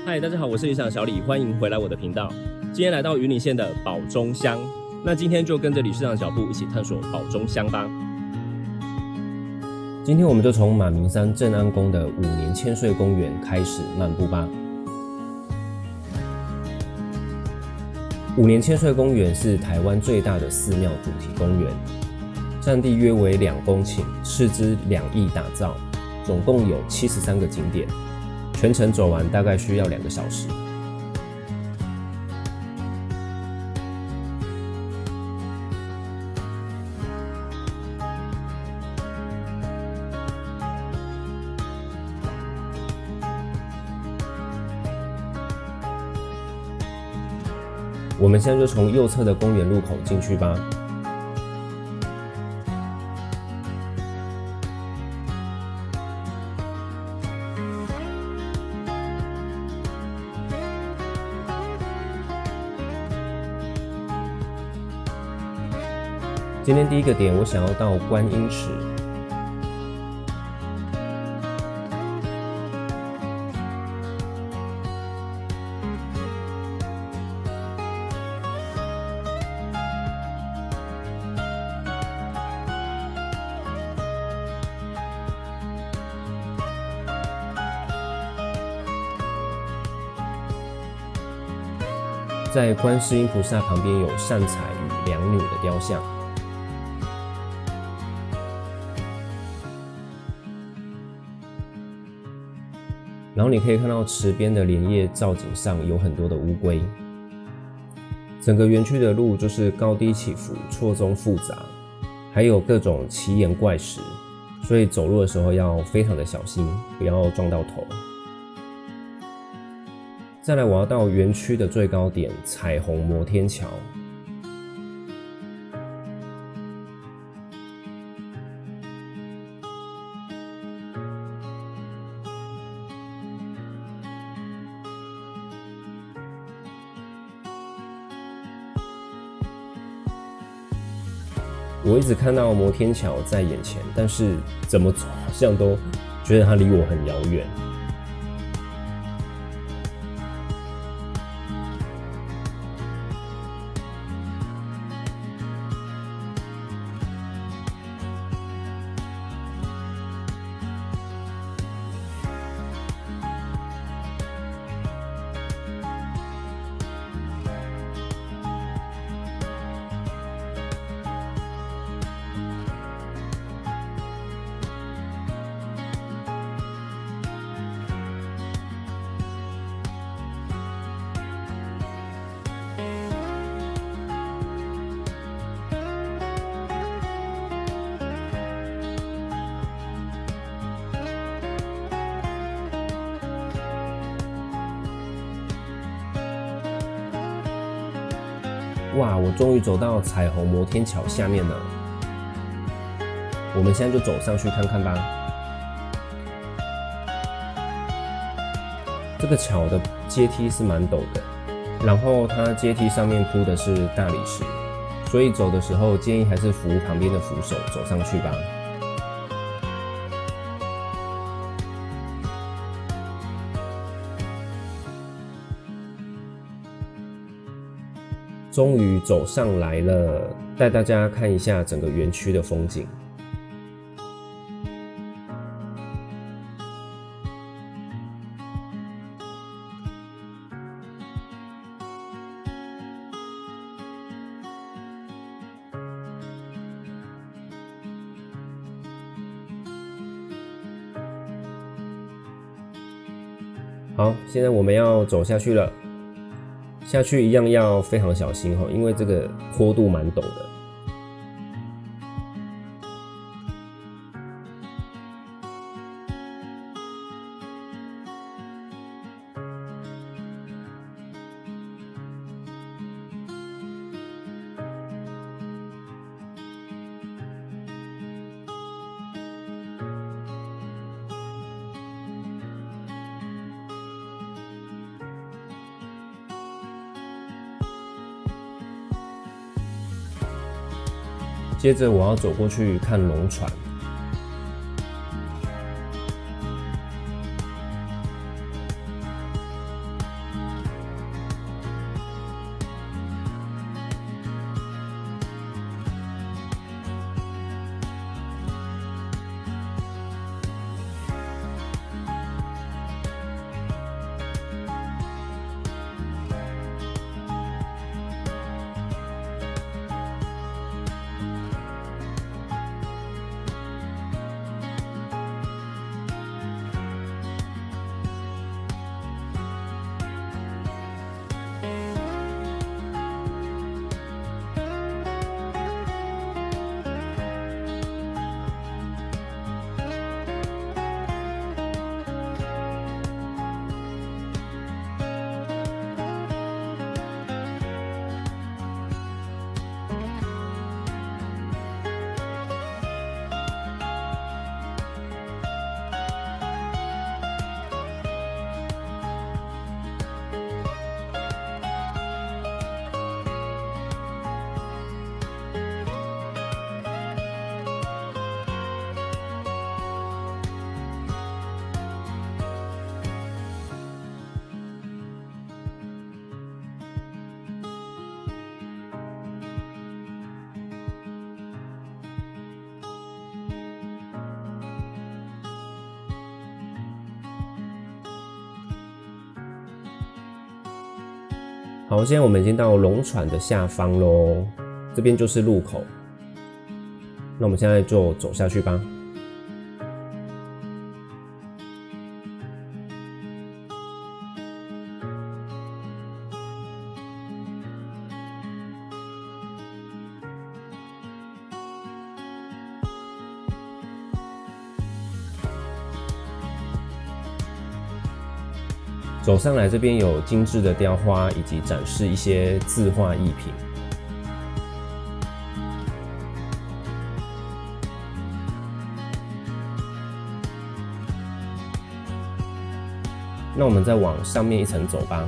嗨，大家好，我是理想小李，歡迎回來我的頻道。今天來到雲林縣的寶中鄉，那今天就跟着理事長的腳步一起探索寶中鄉吧。今天我們就從馬鳴山鎮安宮的5年千歲公園開始漫步吧。5年千歲公園是台灣最大的寺廟主題公園，占地約為2公頃，斥資2億打造，總共有73個景點。全程走完大概需要2個小時。我們現在就從右側的公園入口進去吧。今天第一個點，我想要到觀音池。在觀世音菩薩旁邊有善財與良女的雕像。然後你可以看到池邊的蓮葉造景上有很多的烏龜。整個園區的路就是高低起伏、錯綜複雜，還有各種奇岩怪石，所以走路的時候要非常的小心，不要撞到頭。再來，我要到園區的最高點彩虹摩天橋。我一直看到摩天橋在眼前，但是怎麼走好像都覺得它離我很遙遠。哇，我終於走到彩虹摩天橋下面了。我們現在就走上去看看吧。這個橋的階梯是蠻陡的，然後它階梯上面鋪的是大理石，所以走的時候建議還是扶旁邊的扶手走上去吧。終於走上來了，帶大家看一下整個園區的風景。好，現在我們要走下去了。下去一樣要非常小心哈，因為這個坡度蠻陡的。接着我要走過去看龍船。好，現在我們已經到龍船的下方咯，這邊就是入口。那我們現在就走下去吧。走上來，這邊有精緻的雕花，以及展示一些字畫藝品。那我們再往上面一層走吧。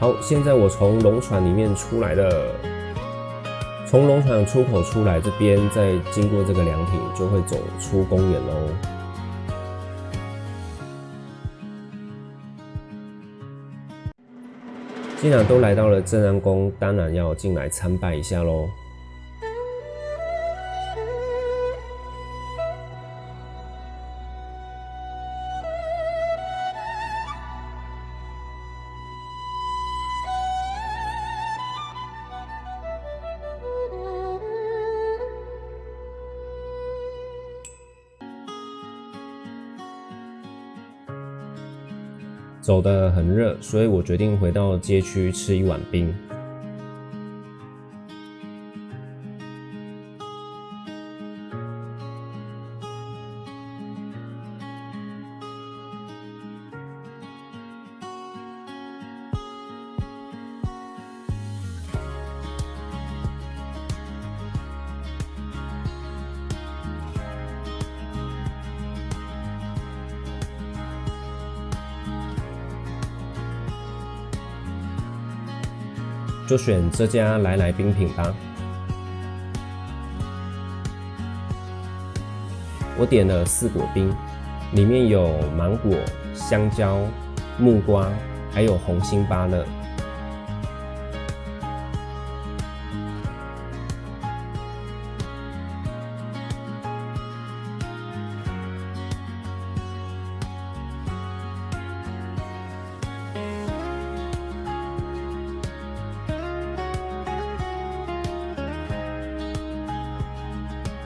好，現在我從龍船裡面出來了，從龍船的出口出來，這邊再經過這個涼亭，就會走出公園咯。既然都來到了鎮安宮，當然要進來參拜一下咯。走得很熱，所以我決定回到街區吃一碗冰。就選這家來來冰品吧。我點了4果冰，裡面有芒果、香蕉、木瓜，還有紅心芭樂。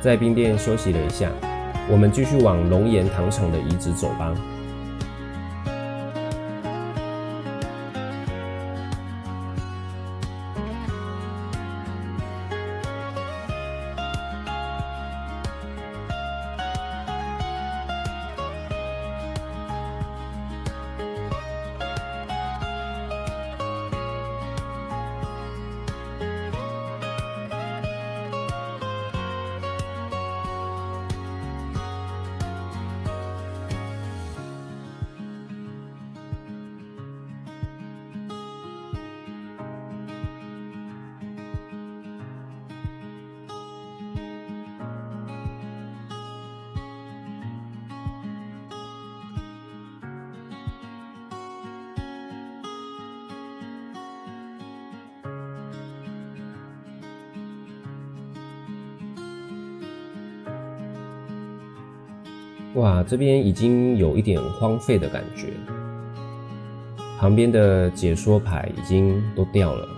在冰店休息了一下，我們繼續往龍岩糖廠的遺址走吧。哇，這邊已經有一點荒廢的感覺，旁邊的解說牌已經都掉了。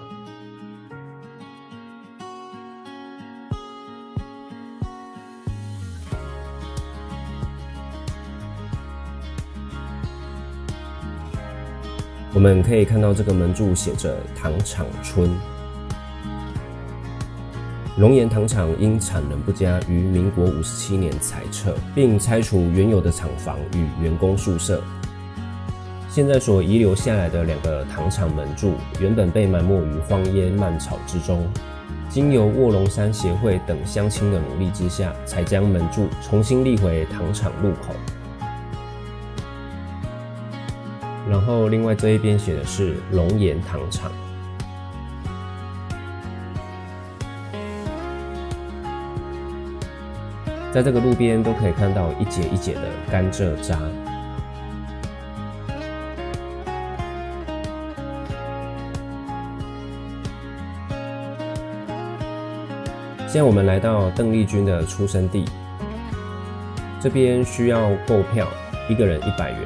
我們可以看到這個門柱寫着糖廠村。龍巖糖廠因產能不佳，於民國57年裁撤，並拆除原有的廠房與員工宿舍。現在所遺留下來的2個糖廠門柱，原本被埋沒於荒煙蔓草之中。經由臥龍山協會等鄉親的努力之下，才將門柱重新立回糖廠入口。然後另外這一邊寫的是龍巖糖廠。在這個路邊都可以看到一節一節的甘蔗渣。現在我們來到鄧麗君的出生地，這邊需要購票，一個人100元。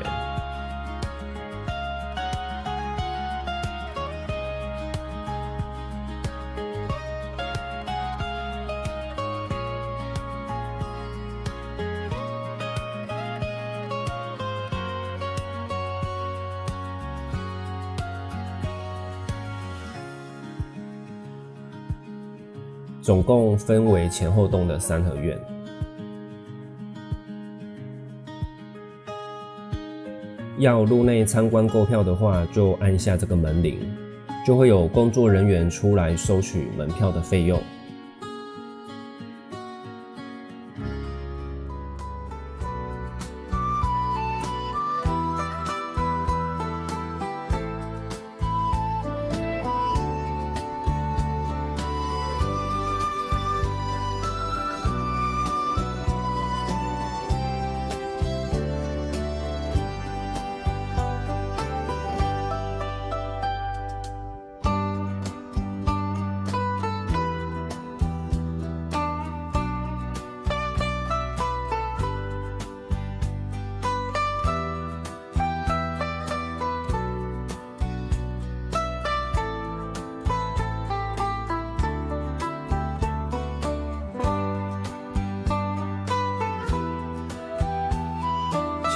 总共分為前後棟的3合院。要入內參觀購票的話，就按下這個門鈴，就會有工作人員出來收取門票的費用。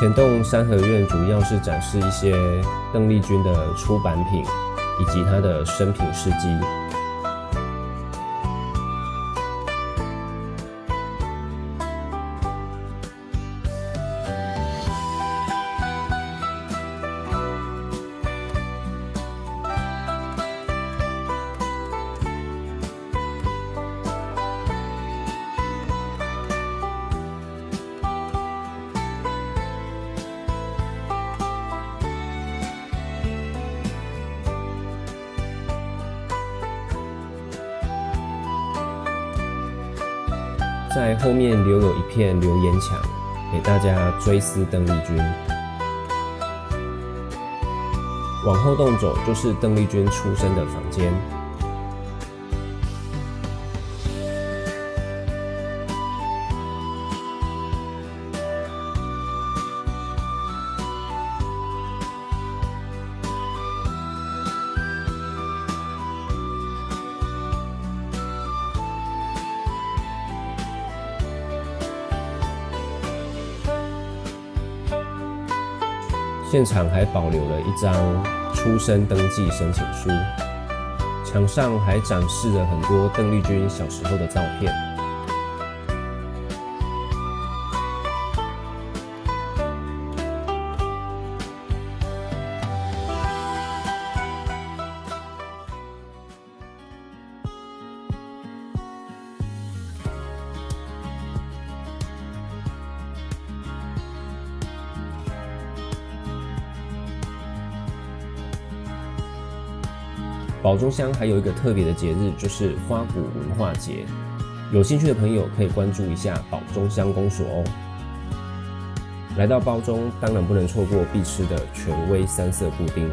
前棟3合院主要是展示一些鄧麗君的出版品以及她的生平事蹟。在後面留有一片留言牆，給大家追思鄧麗君。往後棟走就是鄧麗君出生的房間。现場還保留了一張出生登記申請書，牆上還展示了很多鄧麗君小時候的照片。寶中鄉還有一個特別的節日，就是花鼓文化節。有興趣的朋友可以關注一下寶中鄉公所哦。來到褒忠，當然不能錯過必吃的權威3色布丁。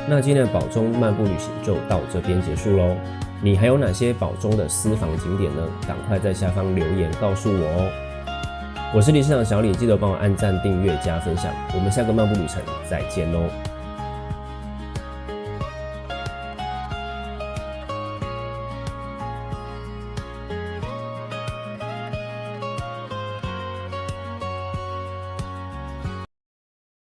那今天的寶中漫步旅行就到這邊結束嘍。你還有哪些寶中的私房景點呢？趕快在下方留言告訴我哦。我是理事長小李，記得幫我按讚、訂閱、加分享。我們下個漫步旅程再見嘍。